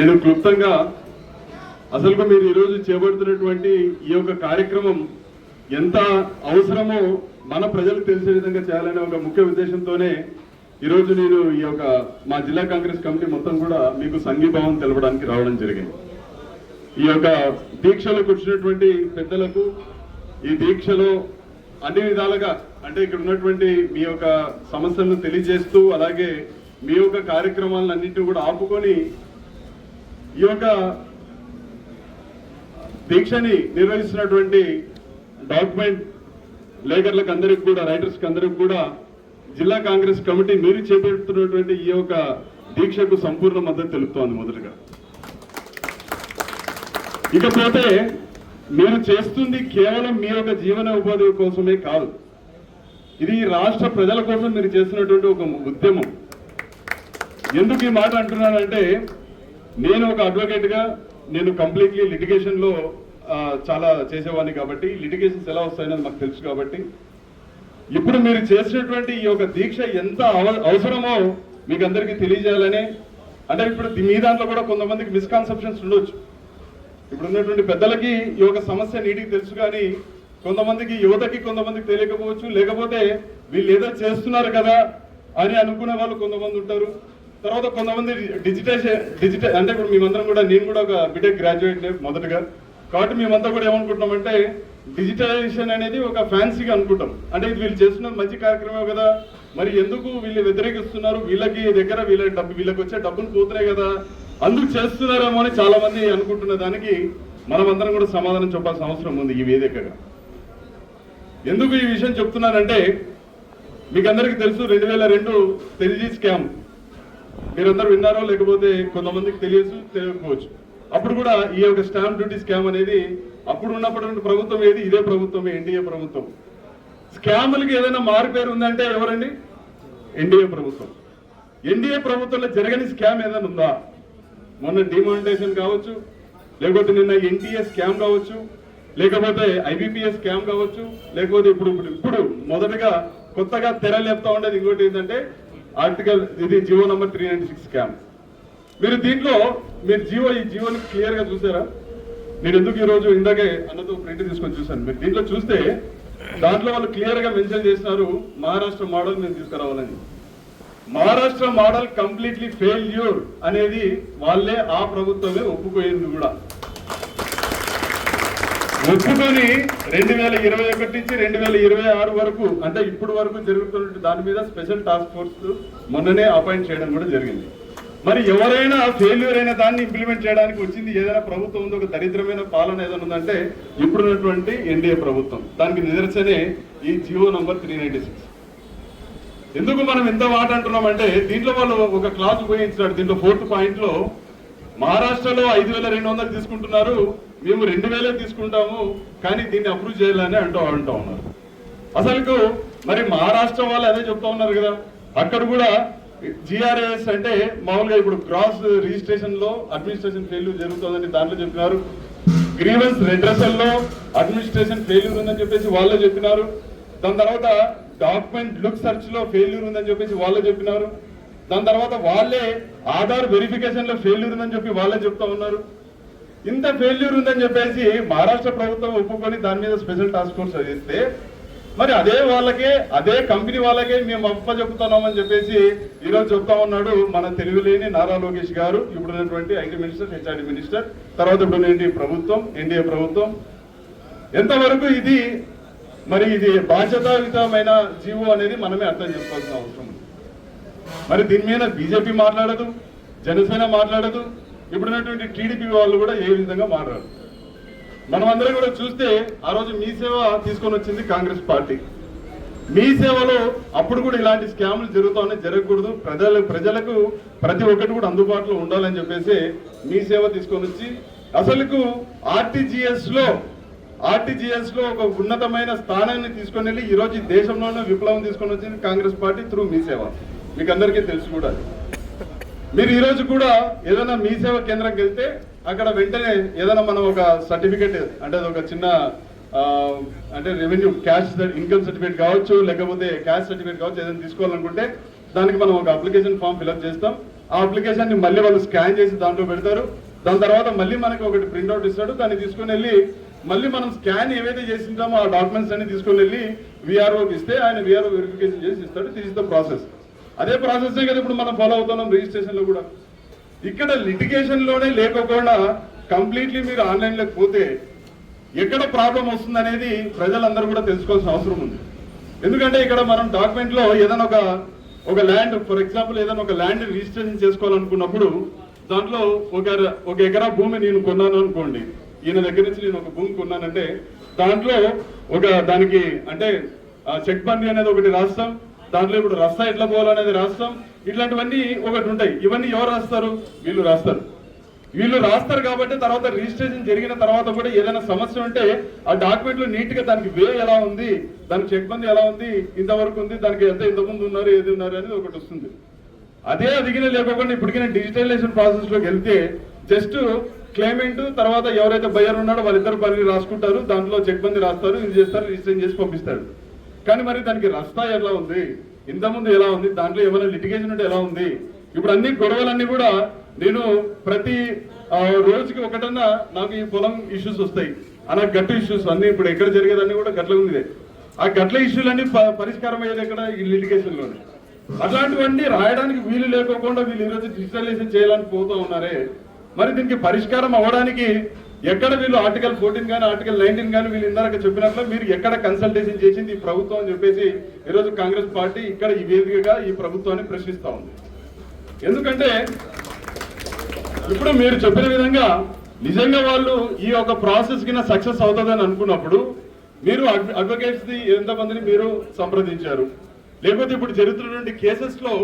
నేను క్లుప్తంగా అసలు మీరు ఈరోజు చేపడుతున్నటువంటి ఈ యొక్క కార్యక్రమం ఎంత అవసరమో మన ప్రజలకు తెలిసే విధంగా చేయాలనే ఒక ముఖ్య ఉద్దేశంతోనే ఈరోజు నేను ఈ యొక్క మా జిల్లా కాంగ్రెస్ కమిటీ మొత్తం కూడా మీకు సంఘీభావం తెలపడానికి రావడం జరిగింది. ఈ యొక్క దీక్షలకు వచ్చినటువంటి పెద్దలకు ఈ దీక్షలో అన్ని విధాలుగా అంటే ఇక్కడ ఉన్నటువంటి మీ యొక్క సమస్యలను తెలియజేస్తూ అలాగే మీ యొక్క కార్యక్రమాలను అన్నింటినీ కూడా ఆపుకొని ఈ యొక్క దీక్షని నిర్వహిస్తున్నటువంటి డాక్యుమెంట్ లేఖర్లకు అందరికి కూడా రైటర్స్కి అందరికి కూడా జిల్లా కాంగ్రెస్ కమిటీ మీరు చేపడుతున్నటువంటి ఈ యొక్క దీక్షకు సంపూర్ణ మద్దతు తెలుపుతోంది. మొదటగా ఇకపోతే మీరు చేస్తుంది కేవలం మీ యొక్క జీవన ఉపాధి కోసమే కాదు, ఇది రాష్ట్ర ప్రజల కోసం మీరు చేస్తున్నటువంటి ఒక ఉద్యమం. ఎందుకు ఈ మాట అంటున్నానంటే నేను ఒక అడ్వకేట్గా నేను కంప్లీట్లీ లిటిగేషన్లో చాలా చేసేవాడిని కాబట్టి లిటిగేషన్స్ ఎలా వస్తాయనేది మాకు తెలుసు కాబట్టి ఇప్పుడు మీరు చేసినటువంటి ఈ యొక్క దీక్ష ఎంత అవసరమో మీకు అందరికీ తెలియజేయాలని అంటే ఇప్పుడు మీ దాంట్లో కూడా కొంతమందికి మిస్కాన్సెప్షన్స్ ఉండొచ్చు. ఇప్పుడు ఉన్నటువంటి పెద్దలకి ఈ యొక్క సమస్య నీటికి తెలుసు కానీ కొంతమందికి యువతకి కొంతమందికి తెలియకపోవచ్చు, లేకపోతే వీళ్ళు ఏదో చేస్తున్నారు కదా అని అనుకునే వాళ్ళు కొంతమంది ఉంటారు. తర్వాత కొంతమంది డిజిటల్ అంటే ఇప్పుడు మేమందరం కూడా నేను కూడా ఒక బీటెక్ గ్రాడ్యుయేట్ మొదటగా కాబట్టి మేమంతా కూడా ఏమనుకుంటున్నామంటే డిజిటలైజేషన్ అనేది ఒక ఫ్యాన్సీగా అనుకుంటాం. అంటే ఇది వీళ్ళు చేస్తున్నది మంచి కార్యక్రమం కదా, మరి ఎందుకు వీళ్ళు వ్యతిరేకిస్తున్నారు, వీళ్ళకి దగ్గర వీళ్ళకి వచ్చే డబ్బులు పోతున్నాయి కదా అందుకు చేస్తున్నారేమో అని చాలా మంది అనుకుంటున్న దానికి మనమందరం కూడా సమాధానం చెప్పాల్సిన అవసరం ఉంది ఈ వేదికగా. ఎందుకు ఈ విషయం చెప్తున్నానంటే మీకు అందరికీ తెలుసు 2002 తెలిజీ స్కామ్ మీరందరూ విన్నారో లేకపోతే కొంతమందికి తెలియకపోవచ్చు. అప్పుడు కూడా ఈ యొక్క స్టాంప్ డ్యూటీ స్కామ్ అనేది అప్పుడు ఉన్నప్పుడు ప్రభుత్వం ఏది ఇదే ప్రభుత్వమే ఎన్డీఏ ప్రభుత్వం. స్కాములకి ఏదైనా మారు పేరు ఉందంటే ఎవరండి? ఎన్డీఏ ప్రభుత్వం. ఎన్డీఏ ప్రభుత్వంలో జరగని స్కామ్ ఏదైనా ఉందా? మొన్న డిమానిటైజేషన్ కావచ్చు, లేకపోతే నిన్న ఎన్టీఏ స్కామ్ కావచ్చు, లేకపోతే ఐబీపీఎస్ స్కామ్ కావచ్చు, లేకపోతే ఇప్పుడు మొదటగా కొత్తగా తెరలేపుతా ఉండేది ఇంకోటి ఏంటంటే ఆర్టికల్ ఇది జియో నంబర్ 396 స్కామ్. మీరు దీంట్లో మీరు ఈ జియోని క్లియర్ గా చూసారా? నేను ఎందుకు ఈరోజు ఇందాకే అన్నతో ప్రింట్ తీసుకొని చూశాను. మీరు దీంట్లో చూస్తే దాంట్లో వాళ్ళు క్లియర్ గా మెన్షన్ చేసినారు మహారాష్ట్ర మోడల్ మేము తీసుకురావాలని. మహారాష్ట్ర మోడల్ కంప్లీట్లీ ఫెయిల్యూర్ అనేది వాళ్ళే ఆ ప్రభుత్వమే ఒప్పుకోయింది కూడా. ఒప్పుకొని 2021 నుంచి 2026 వరకు అంటే ఇప్పుడు వరకు జరుగుతున్న దాని మీద స్పెషల్ టాస్క్ ఫోర్స్ మొన్ననే అపాయింట్ చేయడం కూడా జరిగింది. మరి ఎవరైనా ఫెయిల్యూర్ అయిన దాన్ని ఇంప్లిమెంట్ చేయడానికి వచ్చింది ఏదైనా ప్రభుత్వం ఉందో ఒక దరిద్రమైన పాలన ఏదైనా ఉందంటే ఇప్పుడున్నటువంటి ఎన్డీఏ ప్రభుత్వం. దానికి నిదర్శనే ఈ జియో నంబర్ 396. ఎందుకు మనం ఎంత మాట అంటున్నామంటే దీంట్లో వాళ్ళు ఒక క్లాస్ ఉపయోగించినాడు. దీంట్లో 4th పాయింట్లో మహారాష్ట్రలో 5200 తీసుకుంటున్నారు, మేము 2000 తీసుకుంటాము కానీ దీన్ని అప్రూవ్ చేయాలని అంటూ ఉన్నారు. అసలు మరి మహారాష్ట్ర వాళ్ళు అదే చెప్తా ఉన్నారు కదా, అక్కడ కూడా జిఆర్ఏఎస్ అంటే మామూలుగా ఇప్పుడు క్రాస్ రిజిస్ట్రేషన్ లో అడ్మినిస్ట్రేషన్ ఫెయిల్యూర్ జరుగుతుందని దాంట్లో చెప్పినారు. గ్రీవెన్స్ రెడ్రెసల్ లో అడ్మినిస్ట్రేషన్ ఫెయిల్యూర్ ఉందని చెప్పేసి వాళ్ళే చెప్పినారు. దాని తర్వాత డాక్యుమెంట్ లుక్ సర్చ్ లో ఫెయిల్యూర్ ఉందని చెప్పేసి వాళ్ళే చెప్పినారు. దాని తర్వాత వాళ్ళే ఆధార్ వెరిఫికేషన్ లో ఫెయిల్యూర్ ఉందని చెప్పి వాళ్ళే చెప్తా ఉన్నారు. ఇంత ఫెయిల్యూర్ ఉందని చెప్పేసి మహారాష్ట్ర ప్రభుత్వం ఒప్పుకొని దాని మీద స్పెషల్ టాస్క్ ఫోర్స్ చేస్తే మరి అదే కంపెనీ వాళ్ళకే మేము అప్ప చెప్తున్నామని చెప్పేసి ఈరోజు చెప్తా ఉన్నాడు మన తెలుగులేని నారా లోకేష్ గారు, ఇప్పుడున్నటువంటి ఐటీ మినిస్టర్, హెచ్ఆర్డీ మినిస్టర్, తర్వాత ఇప్పుడు ప్రభుత్వం ఎన్డీఏ ప్రభుత్వం. ఎంతవరకు ఇది మరి ఇది బాధ్యతాయుతమైన జీవో అనేది మనమే అర్థం చేసుకోవాల్సిన అవసరం ఉంది. మరి దీని మీద బీజేపీ మాట్లాడదు, జనసేన మాట్లాడదు, ఇప్పుడున్నటువంటి టీడీపీ వాళ్ళు కూడా ఏ విధంగా మాట్లాడరు. మనమందరం కూడా చూస్తే ఆ రోజు మీ సేవ తీసుకొని వచ్చింది కాంగ్రెస్ పార్టీ. మీ సేవలో అప్పుడు కూడా ఇలాంటి స్కాములు జరుగుతామని జరగకూడదు, ప్రజలకు ప్రతి ఒక్కటి కూడా అందుబాటులో ఉండాలని చెప్పేసి మీ సేవ తీసుకొని వచ్చి అసలుకు ఆర్టీజీఎస్ లో ఒక ఉన్నతమైన స్థానాన్ని తీసుకొని వెళ్ళి ఈరోజు ఈ దేశంలోనే విప్లవం తీసుకొని వచ్చింది కాంగ్రెస్ పార్టీ త్రూ మీ సేవ. మీకు అందరికీ తెలుసు కూడా. మీరు ఈరోజు కూడా ఏదైనా మీ సేవ కేంద్రంకి వెళ్తే అక్కడ వెంటనే ఏదైనా మనం ఒక సర్టిఫికేట్ అంటే ఒక చిన్న అంటే రెవెన్యూ క్యాష్ ఇన్కమ్ సర్టిఫికేట్ కావచ్చు, లేకపోతే క్యాష్ సర్టిఫికేట్ కావచ్చు, ఏదైనా తీసుకోవాలనుకుంటే దానికి మనం ఒక అప్లికేషన్ ఫామ్ ఫిల్అప్ చేస్తాం. ఆ అప్లికేషన్ ని మళ్ళీ వాళ్ళు స్కాన్ చేసి దాంట్లో పెడతారు. దాని తర్వాత మళ్ళీ మనకి ఒకటి ప్రింట్అవుట్ ఇస్తాడు. దాన్ని తీసుకుని వెళ్ళి మళ్ళీ మనం స్కాన్ ఏవైతే చేసింటామో ఆ డాక్యుమెంట్స్ అన్ని తీసుకుని వెళ్ళి విఆర్ఓకి ఇస్తే ఆయన విఆర్ఓ వెరిఫికేషన్ చేసి ఇస్తాడు. This is the process. అదే ప్రాసెస్ కదా ఇప్పుడు మనం ఫాలో అవుతున్నాం రిజిస్ట్రేషన్ లో కూడా. ఇక్కడ లిటిగేషన్ లోనే లేకపోకుండా కంప్లీట్లీ మీరు ఆన్లైన్ లోకి పోతే ఎక్కడ ప్రాబ్లం వస్తుంది అనేది ప్రజలందరూ కూడా తెలుసుకోవాల్సిన అవసరం ఉంది. ఎందుకంటే ఇక్కడ మనం డాక్యుమెంట్ లో ఏదైనా ఒక ల్యాండ్, ఫర్ ఎగ్జాంపుల్ ఏదైనా ఒక ల్యాండ్ రిజిస్ట్రేషన్ చేసుకోవాలనుకున్నప్పుడు దాంట్లో ఒక ఎకరా భూమి నేను కొన్నాను అనుకోండి. ఈయన దగ్గర నుంచి నేను ఒక భూమి కొన్నానంటే దాంట్లో దానికి అంటే చెక్ బండి అనేది ఒకటి రాస్తాం. దాంట్లో ఇప్పుడు రస్తా ఎట్లా పోవాలనేది రాస్తాం. ఇట్లాంటివన్నీ ఒకటి ఉంటాయి. ఇవన్నీ ఎవరు రాస్తారు? వీళ్ళు రాస్తారు కాబట్టి తర్వాత రిజిస్ట్రేషన్ జరిగిన తర్వాత కూడా ఏదైనా సమస్య ఉంటే ఆ డాక్యుమెంట్ లో నీట్ గా దానికి వే ఎలా ఉంది, దానికి చెక్ బంది ఎలా ఉంది, ఇంతవరకు ఉంది, దానికి ఇంతకుముందు ఉన్నారు, ఏది ఉన్నారు అనేది ఒకటి వస్తుంది. అదే అదిగిన లేకుండా ఇప్పటికైనా డిజిటలైజేషన్ ప్రాసెస్ లోకి వెళ్తే జస్ట్ క్లైమెంట్ తర్వాత ఎవరైతే బయ్యర్ ఉన్నాడో వాళ్ళిద్దరు పని రాసుకుంటారు. దాంట్లో చెక్ బంది రాస్తారు, ఇది చేస్తారు, రిజిస్ట్రేషన్ చేసి పంపిస్తాడు. కానీ మరి దానికి రస్తా ఎలా ఉంది, ఇంతకుముందు ఎలా ఉంది, దాంట్లో ఏమైనా లిటిగేషన్ ఉంటే ఎలా ఉంది. ఇప్పుడు అన్ని గొడవలన్నీ కూడా నేను ప్రతి రోజుకి ఒకటన్నా నాకు ఈ పొలం ఇష్యూస్ వస్తాయి, అలా గట్టు ఇష్యూస్ అన్ని ఇప్పుడు ఎక్కడ జరిగేదన్నీ కూడా గట్ల ఉంది. ఆ గట్ల ఇష్యూలన్నీ పరిష్కారం అయ్యేది ఎక్కడ? ఈ లిటిగేషన్ లోనే. అట్లాంటివన్నీ రాయడానికి వీలు లేకోకుండా వీళ్ళు ఈరోజు డిజిటలైజేషన్ చేయాలని పోతూ ఉన్నారే. మరి దీనికి పరిష్కారం అవ్వడానికి ఎక్కడ వీళ్ళు ఆర్టికల్ 14 కానీ ఆర్టికల్ 19 కానీ వీళ్ళు ఇందాక చెప్పినట్లు మీరు ఎక్కడ కన్సల్టేషన్ చేసింది ఈ ప్రభుత్వం అని చెప్పేసి ఈరోజు కాంగ్రెస్ పార్టీ ఇక్కడ ఈ వేదికగా ఈ ప్రభుత్వాన్ని ప్రశ్నిస్తా ఉంది. ఎందుకంటే ఇప్పుడు మీరు చెప్పిన విధంగా నిజంగా వాళ్ళు ఈ యొక్క ప్రాసెస్ కింద సక్సెస్ అవుతుందని అనుకున్నప్పుడు మీరు అడ్వకేట్స్ ని ఎంతమందిని మీరు సంప్రదించారు, లేకపోతే ఇప్పుడు జరుగుతున్నటువంటి కేసెస్ లో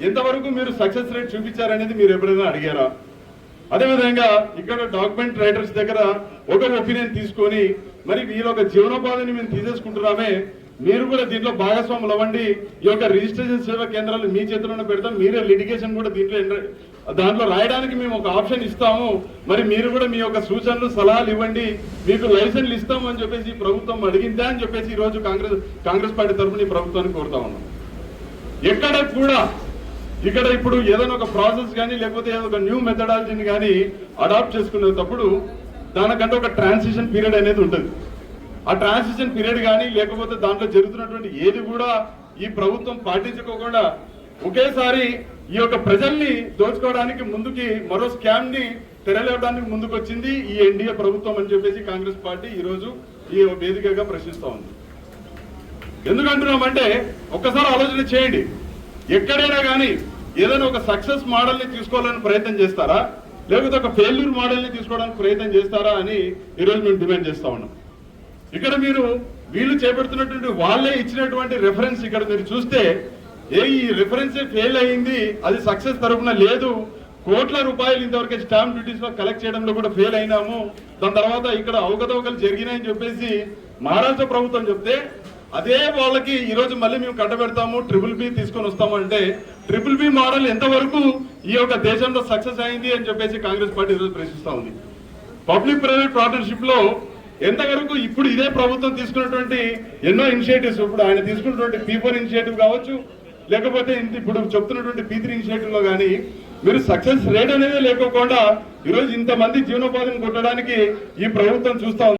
ఎంతవరకు మీరు సక్సెస్ రేట్ చూపించారనేది మీరు ఎప్పుడైనా అడిగారా? అదేవిధంగా ఇక్కడ డాక్యుమెంట్ రైటర్స్ దగ్గర ఒక ఒపీనియన్ తీసుకొని మరి వీళ్ళ ఒక జీవనోపాధిని మేము తీసేసుకుంటున్నామే, మీరు కూడా దీంట్లో భాగస్వాములు అవ్వండి. ఈ యొక్క రిజిస్ట్రేషన్ సేవా కేంద్రాలు మీ చేతిలోనే పెడతాం, మీరే లిటిగేషన్ కూడా దాంట్లో రాయడానికి మేము ఒక ఆప్షన్ ఇస్తాము, మరి మీరు కూడా మీ యొక్క సూచనలు సలహాలు ఇవ్వండి, మీకు లైసెన్స్లు ఇస్తాము అని చెప్పేసి ప్రభుత్వం అడిగిందా అని చెప్పేసి ఈ రోజు కాంగ్రెస్ పార్టీ తరఫున ఈ ప్రభుత్వాన్ని కోరుతా ఉన్నాం. ఎక్కడ కూడా ఇక్కడ ఇప్పుడు ఏదైనా ఒక ప్రాసెస్ కానీ లేకపోతే ఏదో ఒక న్యూ మెథడాలజీని కానీ అడాప్ట్ చేసుకునేటప్పుడు దానికంటే ఒక ట్రాన్సిషన్ పీరియడ్ అనేది ఉంటుంది. ఆ ట్రాన్సిషన్ పీరియడ్ కానీ లేకపోతే దాంట్లో జరుగుతున్నటువంటి ఏది కూడా ఈ ప్రభుత్వం పాటించుకోకుండా ఒకేసారి ఈ యొక్క ప్రజల్ని దోచుకోవడానికి ముందుకి మరో స్కామ్ ని తెరలేవడానికి ముందుకు వచ్చింది ఈ ఎన్డీఏ ప్రభుత్వం అని చెప్పేసి కాంగ్రెస్ పార్టీ ఈ రోజు ఈ వేదికగా ప్రశ్నిస్తా ఉంది. ఎందుకంటున్నామంటే ఒక్కసారి ఆలోచన చేయండి. ఎక్కడైనా కానీ ఏదైనా ఒక సక్సెస్ మోడల్ ని తీసుకోవాలని ప్రయత్నం చేస్తారా, లేకపోతే ఒక ఫెయిల్యూర్ మోడల్ ని తీసుకోవడానికి ప్రయత్నం చేస్తారా అని ఈరోజు మేము డిమాండ్ చేస్తా ఉన్నాం. ఇక్కడ వీళ్ళు చేపడుతున్నటువంటి వాళ్ళే ఇచ్చినటువంటి రెఫరెన్స్ ఇక్కడ మీరు చూస్తే ఈ రెఫరెన్సే ఫెయిల్ అయింది, అది సక్సెస్ తరపున లేదు, కోట్ల రూపాయలు ఇంతవరకు స్టాంప్ డ్యూటీస్ లో కలెక్ట్ చేయడంలో కూడా ఫెయిల్ అయినాము, దాని తర్వాత ఇక్కడ అవకతవకలు జరిగినాయని చెప్పేసి మహారాష్ట్ర ప్రభుత్వం చెప్తే అదే వాళ్ళకి ఈ రోజు మళ్ళీ మేము కట్టబెడతాము, BBB తీసుకొని వస్తాము అంటే BBB మోడల్ ఎంతవరకు ఈ యొక్క దేశంలో సక్సెస్ అయింది అని చెప్పేసి కాంగ్రెస్ పార్టీ ఈరోజు ప్రశ్నిస్తా ఉంది. పబ్లిక్ ప్రైవేట్ పార్ట్నర్షిప్ లో ఎంతవరకు ఇప్పుడు ఇదే ప్రభుత్వం తీసుకున్నటువంటి ఎన్నో ఇనిషియేటివ్స్, ఇప్పుడు ఆయన తీసుకున్నటువంటి P4 ఇనిషియేటివ్ కావచ్చు, లేకపోతే ఇప్పుడు చెప్తున్నటువంటి P3 ఇనిషియేటివ్ లో కానీ మీరు సక్సెస్ రేట్ అనేది లేకోకుండా ఈరోజు ఇంతమంది జీవనోపాధిని కొట్టడానికి ఈ ప్రభుత్వం చూస్తా ఉంది.